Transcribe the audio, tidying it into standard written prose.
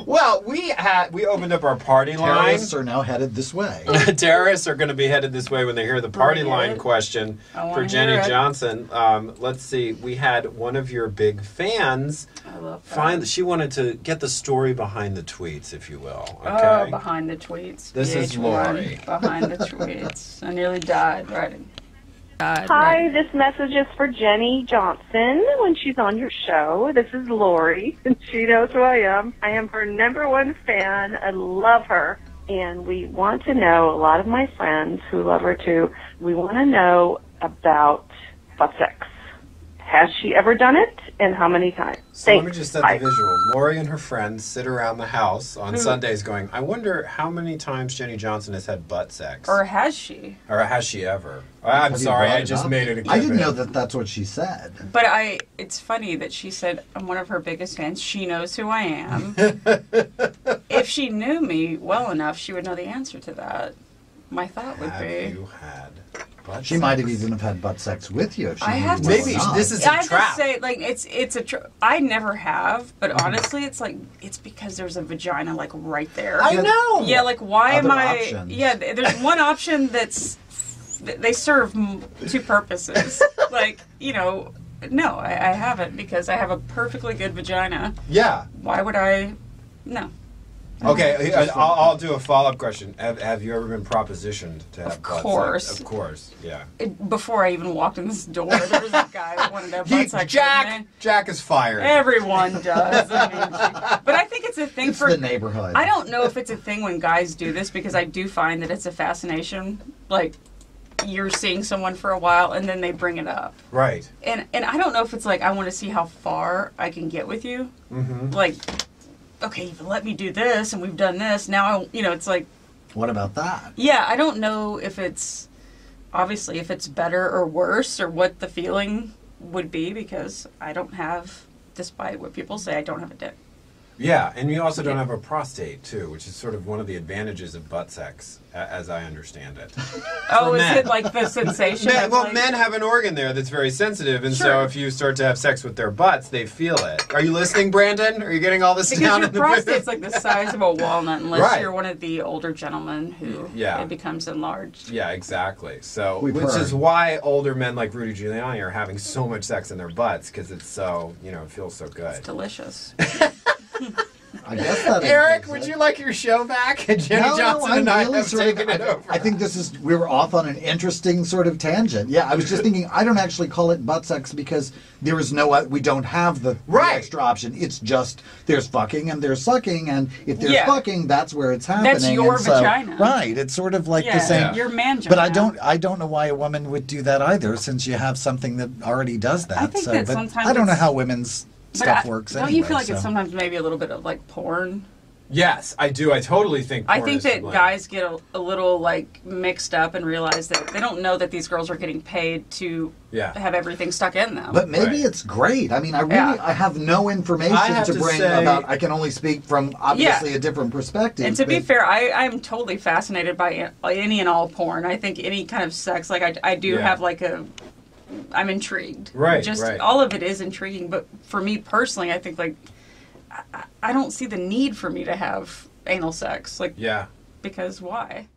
Well, we opened up our party line. Terrorists are now headed this way. Terrorists are going to be headed this way when they hear the party line question for Jenny Johnson. Let's see. We had one of your big fans find. She wanted to get the story behind the tweets, if you will. Okay? Oh, behind the tweets. This is Lori. Behind the tweets. I nearly died writing. Hi, this message is for Jenny Johnson when she's on your show. This is Lori, and she knows who I am. I am her #1 fan. I love her. And we want to know, a lot of my friends who love her too, we want to know about butt sex. Has she ever done it, and how many times? So let me just set the visual. Lori and her friends sit around the house on Sundays going, I wonder how many times Jenny Johnson has had butt sex. Or has she? Or has she ever? I'm sorry, I just made it a given. I didn't know that that's what she said. But it's funny that she said, I'm one of her biggest fans. She knows who I am. If she knew me well enough, she would know the answer to that. My thought would be... Have you had butt She sex? might have even had butt sex with you if she I have to Maybe this is a trap. I have to say, like, it's a I never have, but honestly, it's like, it's because there's a vagina, like, right there. I know! Yeah, like, why am I... options. Yeah, there's one option that's... They serve two purposes. Like, you know, no, I haven't because I have a perfectly good vagina. Yeah. Why would I... No. Okay, I'll do a follow-up question. Have you ever been propositioned to have butt sex? Of course. Of course, yeah. Before I even walked in this door, there was a guy that wanted to have butt sex with me. Jack is fired. Everyone does. I mean, but I think it's a thing It's for the neighborhood. I don't know if it's a thing when guys do this because I do find that it's a fascination. Like, you're seeing someone for a while and then they bring it up. Right. And I don't know if it's like I want to see how far I can get with you. Mm-hmm. Like, okay, you've let me do this and we've done this. Now, it's like... What about that? Yeah, I don't know if it's... Obviously, if it's better or worse or what the feeling would be because I don't have, despite what people say, I don't have a dick. Yeah, and you also don't have a prostate, too, which is sort of one of the advantages of butt sex, as I understand it. Oh, is it like the sensation? Men have an organ there that's very sensitive, and Sure. so if you start to have sex with their butts, they feel it. Are you listening, Brandon? Are you getting all this down in the Because your prostate's like the size of a walnut, unless Right. you're one of the older gentlemen who it becomes enlarged. Yeah, exactly. So, We've which heard. is why older men like Rudy Giuliani are having so much sex in their butts, because it's so, it feels so good. It's delicious. I guess that Eric, would you like your show back? Jenny Johnson and I have taken it over. I think we were off on an interesting sort of tangent. Yeah, I was just thinking, I don't actually call it butt sex because there is we don't have the extra option. It's just, there's fucking and there's sucking, and if there's fucking, that's where it's happening. That's your vagina. Right, it's sort of like the same. Your man-gina. But I don't know why a woman would do that either, since you have something that already does that. I think that sometimes I don't know how women's stuff works Don't anyway, you feel like it's sometimes maybe a little bit of like porn? Yes, I do. I totally think porn I think is that to blame. guys get a little like mixed up and realize that they don't know that these girls are getting paid to have everything stuck in them. But maybe it's great. I mean, I have no information to bring about. I can only speak from obviously a different perspective. And to be fair, I'm totally fascinated by any and all porn. I think any kind of sex, like I do have like I'm intrigued. Right, all of it is intriguing. But for me personally, I think like I don't see the need for me to have anal sex. Like, because why?